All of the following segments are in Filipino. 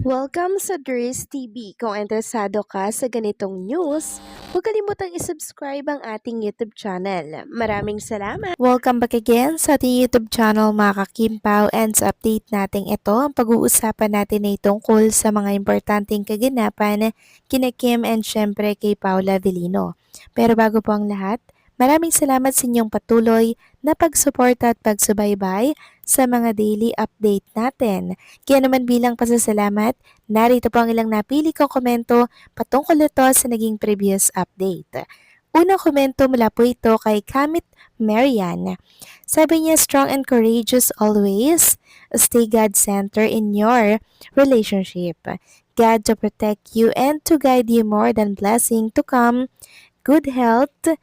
Welcome sa Dries TV. Kung interesado ka sa ganitong news, huwag kalimutang isubscribe ang ating YouTube channel. Maraming salamat! Welcome back again sa ating YouTube channel mga kakimpaw, and sa update natin ito, ang pag-uusapan natin ay tungkol sa mga importanteng kaganapan kina Kim and syempre kay Paula Avellino. Pero bago po ang lahat, maraming salamat sa inyong patuloy na pagsuporta at pagsubaybay sa mga daily update natin. Kaya naman bilang pasasalamat, narito po ang ilang napili kong komento patungkol ito sa naging previous update. Unang komento mula po ito kay Kamit Marian. Sabi niya, strong and courageous always. Stay God-centered in your relationship. God to protect you and to guide you more than blessing to come. Good health.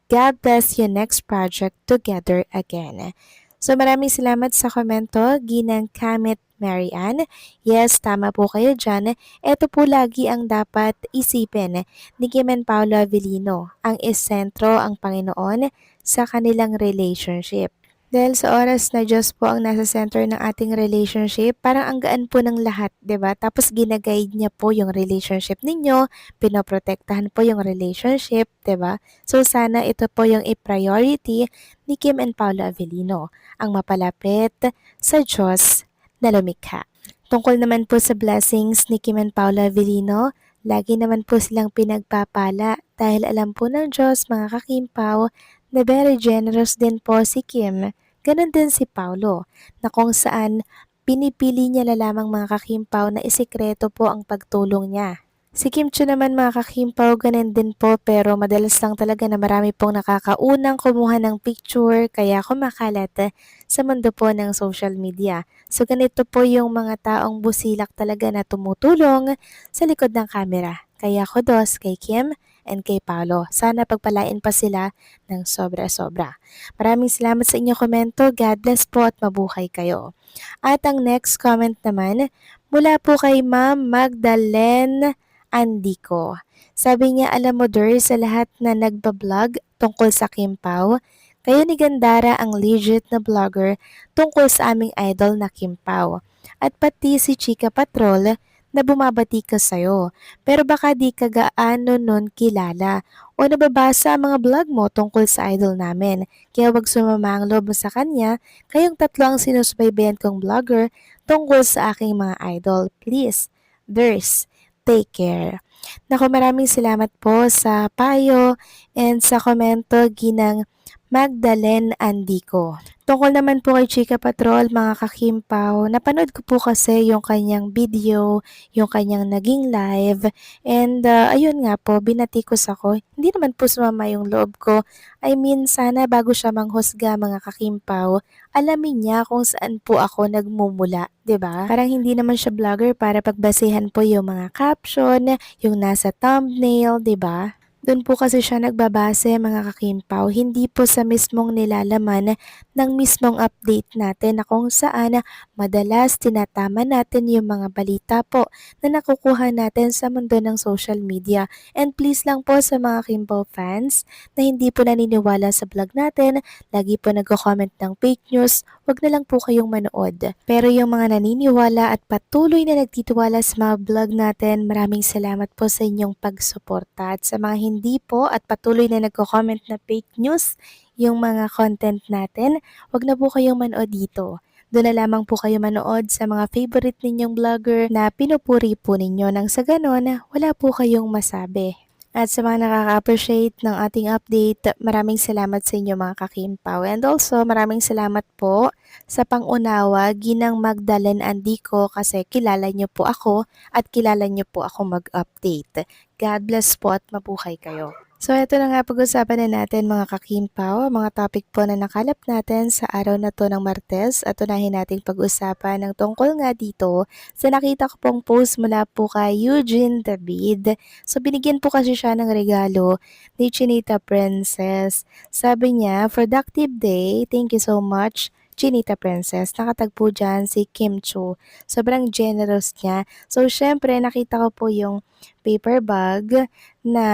God bless your next project together again. So maraming salamat sa komento, Ginang Kamit Marian. Yes, tama po kayo dyan. Ito po lagi ang dapat isipin ni Kim and Paolo Avellino. Ang isentro ang Panginoon sa kanilang relationship. Dahil sa oras na Diyos po ang nasa center ng ating relationship, parang ang gaan po ng lahat, 'di ba? Tapos ginaguide niya po yung relationship ninyo, pinoprotektahan po yung relationship, 'di ba? So sana ito po yung i-priority ni Kim and Paolo Avellino, ang mapalapit sa Diyos na lumikha. Tungkol naman po sa blessings ni Kim and Paolo Avellino, lagi naman po silang pinagpapala dahil alam po ng Diyos mga kakimpaw na very generous din po si Kim. Ganon din si Paulo, na kung saan pinipili niya na lamang mga kakimpaw na isikreto po ang pagtulong niya. Si Kim Chiu naman mga kakimpaw, ganun din po, pero madalas lang talaga na marami pong nakakaunang kumuha ng picture kaya kumakalat sa mundo po ng social media. So ganito po yung mga taong busilak talaga na tumutulong sa likod ng camera. Kaya kudos kay Kim and kay Paolo. Sana pagpalain pa sila ng sobra-sobra. Maraming salamat sa inyong komento. God bless po at mabuhay kayo. At ang next comment naman, mula po kay Ma'am Magdalene Andico. Sabi niya, alam mo Dur, sa lahat na nagbablog tungkol sa Kim Pao, kayo ni Gandara ang legit na vlogger tungkol sa aming idol na Kim Pao. At pati si Chika Patrol na bumabati ka sa'yo. Pero baka di ka gaano nun kilala o nababasa ang mga vlog mo tungkol sa idol namin. Kaya wag sumama ang loob mo sa kanya, kayong tatlo ang sinusubaybayan kong vlogger tungkol sa aking mga idol. Please, Durs, take care. Naku, maraming salamat po sa payo and sa komento, Ginang Magdalene Andico. Tungkol naman po kay Chika Patrol, mga kakimpaw, napanood ko po kasi yung kanyang video, yung kanyang naging live, and ayun nga po, binatikos ako. Hindi naman po sumama yung loob ko. I mean, sana bago siya manghusga mga kakimpaw, alamin niya kung saan po ako nagmumula, 'di ba? Parang hindi naman siya vlogger para pagbasehan po yung mga caption, yung nasa thumbnail, 'di ba? Doon po kasi siya nagbabase mga kakimpaw, hindi po sa mismong nilalaman ng mismong update natin na kung saan madalas tinatama natin yung mga balita po na nakukuha natin sa mundo ng social media. And please lang po sa mga Kimpo fans na hindi po naniniwala sa vlog natin, lagi po nagko-comment ng fake news, wag na lang po kayong manood. Pero yung mga naniniwala at patuloy na nagtitiwala sa mga vlog natin, maraming salamat po sa inyong pagsuporta. At sa mga hindi po at patuloy na nagko-comment na fake news, yung mga content natin, wag na po kayong manood dito. Doon na lamang po kayo manood sa mga favorite ninyong vlogger na pinupuri po ninyo, nang sa ganon, wala po kayong masabi. At sa mga nakaka-appreciate ng ating update, maraming salamat sa inyo mga kakimpaw. And also, maraming salamat po sa pangunawa, Ginang Magdalene Andico, kasi kilala niyo po ako at kilala niyo po ako mag-update. God bless po at mabuhay kayo. So ito na nga pag-usapan na natin mga kakimpaw, mga topic po na nakalap natin sa araw na to ng Martes, at unahin nating pag-usapan ng tungkol nga dito sa nakita ko pong post mula po kay Eugene David. So binigyan po kasi siya ng regalo ni Chinita Princess. Sabi niya, productive day, thank you so much Chinita Princess. Nakatagpo dyan si Kim Chiu. Sobrang generous niya. So syempre nakita ko po yung paper bag na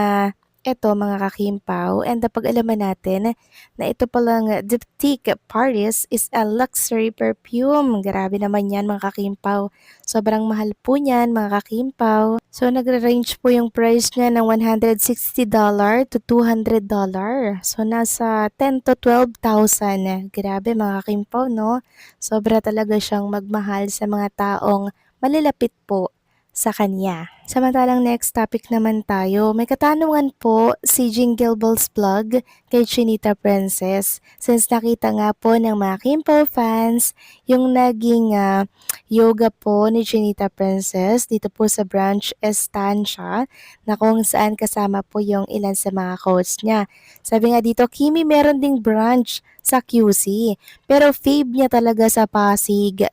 Eto mga kakimpaw, and napag-alaman natin na ito palang Diptyque Paris is a luxury perfume. Grabe naman yan mga kakimpaw. Sobrang mahal po niyan mga kakimpaw. So nagre-range po yung price niya ng $160 to $200. So nasa 10 to 12,000. Grabe mga kakimpaw, no? Sobra talaga siyang magmahal sa mga taong malalapit po sa kanya. Samantalang next topic naman tayo, may katanungan po si Jingle Bells Vlog kay Chinita Princess. Since nakita nga po ng mga Kimpo fans yung naging yoga po ni Chinita Princess dito po sa branch Estancia na kung saan kasama po yung ilan sa mga coach niya. Sabi nga dito, Kimi meron ding branch sa QC pero fave niya talaga sa Pasig.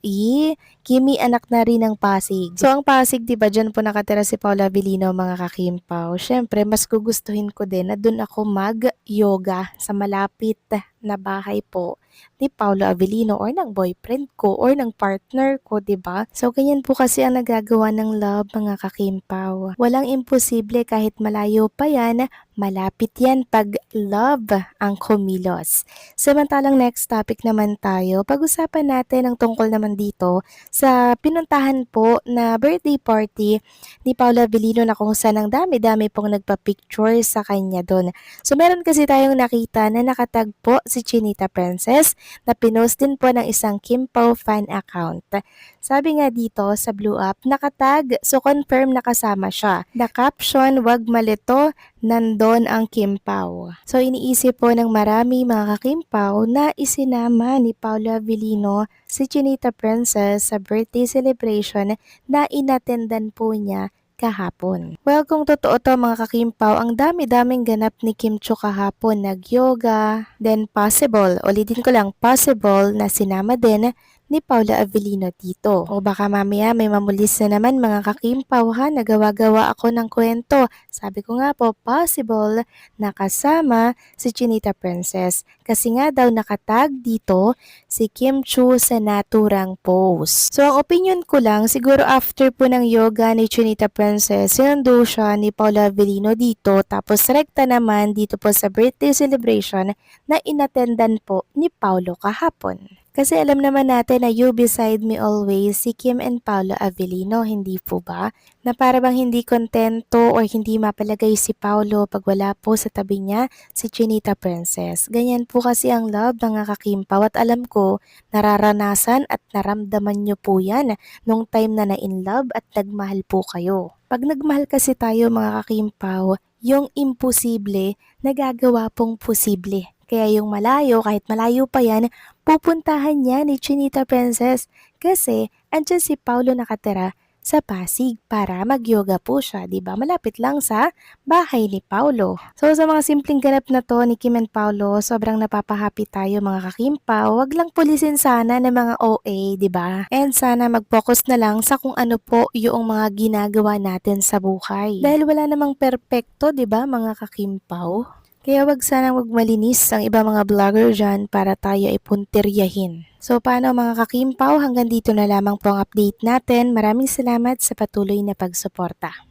Kimi anak na rin ng Pasig. So ang Pasig, 'di ba, diyan po nakatira si Paula Avellino mga kakimpaw. Syempre, mas gugustuhin ko din na doon ako mag-yoga sa malapit na bahay po ni Paolo Avellino or ng boyfriend ko or ng partner ko, 'di ba? So ganyan po kasi ang nagagawa ng love mga kakimpaw. Walang imposible kahit malayo pa yan, malapit yan pag love ang kumilos. Samantalang next topic naman tayo, pag-usapan natin ang tungkol naman dito sa pinuntahan po na birthday party ni Paula Avellino na kung saan ang dami-dami pong nagpa-picture sa kanya doon. So meron kasi tayong nakita na nakatag po si Chinita Princess na pinost din po ng isang Kim Pao fan account. Sabi nga dito sa Blue Up, nakatag, so confirm na kasama siya. The caption, wag malito, nandon ang Kim Pao. So iniisip po ng marami mga kakimpaw na isinama ni Paula Avellino si Chinita Princess sa birthday celebration na inatendan po niya kahapon. Well, kung totoo to mga kakimpaw, ang dami-daming ganap ni Kim Cho kahapon. Nag-yoga, then possible, ulitin ko lang, possible na sinama din ni Paula Avellino dito. O baka mamaya may mamulis na naman mga kakimpaw ha, nagawa-gawa ako ng kwento. Sabi ko nga po, possible na kasama si Chinita Princess. Kasi nga daw nakatag dito si Kim Chu sa naturang pose. So ang opinion ko lang, siguro after po ng yoga ni Chinita Princess, sinundo siya ni Paula Avellino dito, tapos rekta naman dito po sa birthday celebration na inatendan po ni Paulo kahapon. Kasi alam naman natin na You Beside Me Always, si Kim and Paolo Avellino, hindi po ba? Na para bang hindi kontento or hindi mapalagay si Paolo pag wala po sa tabi niya si Chinita Princess. Ganyan po kasi ang love ng kakimpaw at alam ko nararanasan at naramdaman nyo po yan nung time na na-in love at nagmahal po kayo. Pag nagmahal kasi tayo mga kakimpaw, yung imposible nagagawa pong posible. Kaya yung malayo, kahit malayo pa yan, pupuntahan niya ni Chinita Princess kasi andyan si Paulo nakatira sa Pasig para mag-yoga po siya, 'di ba? Malapit lang sa bahay ni Paulo. So sa mga simpleng ganap na to ni Kim and Paulo, sobrang napapahappy tayo mga kakimpaw. Wag lang pulisin sana ng mga OA, 'di ba? And sana mag-focus na lang sa kung ano po yung mga ginagawa natin sa buhay. Dahil wala namang perpekto, 'di ba, mga kakimpaw? Kaya wag sanang magmalinis ang iba mga vlogger dyan para tayo ay puntiryahin. So paano mga kakimpaw, hanggang dito na lamang po ang update natin. Maraming salamat sa patuloy na pagsuporta.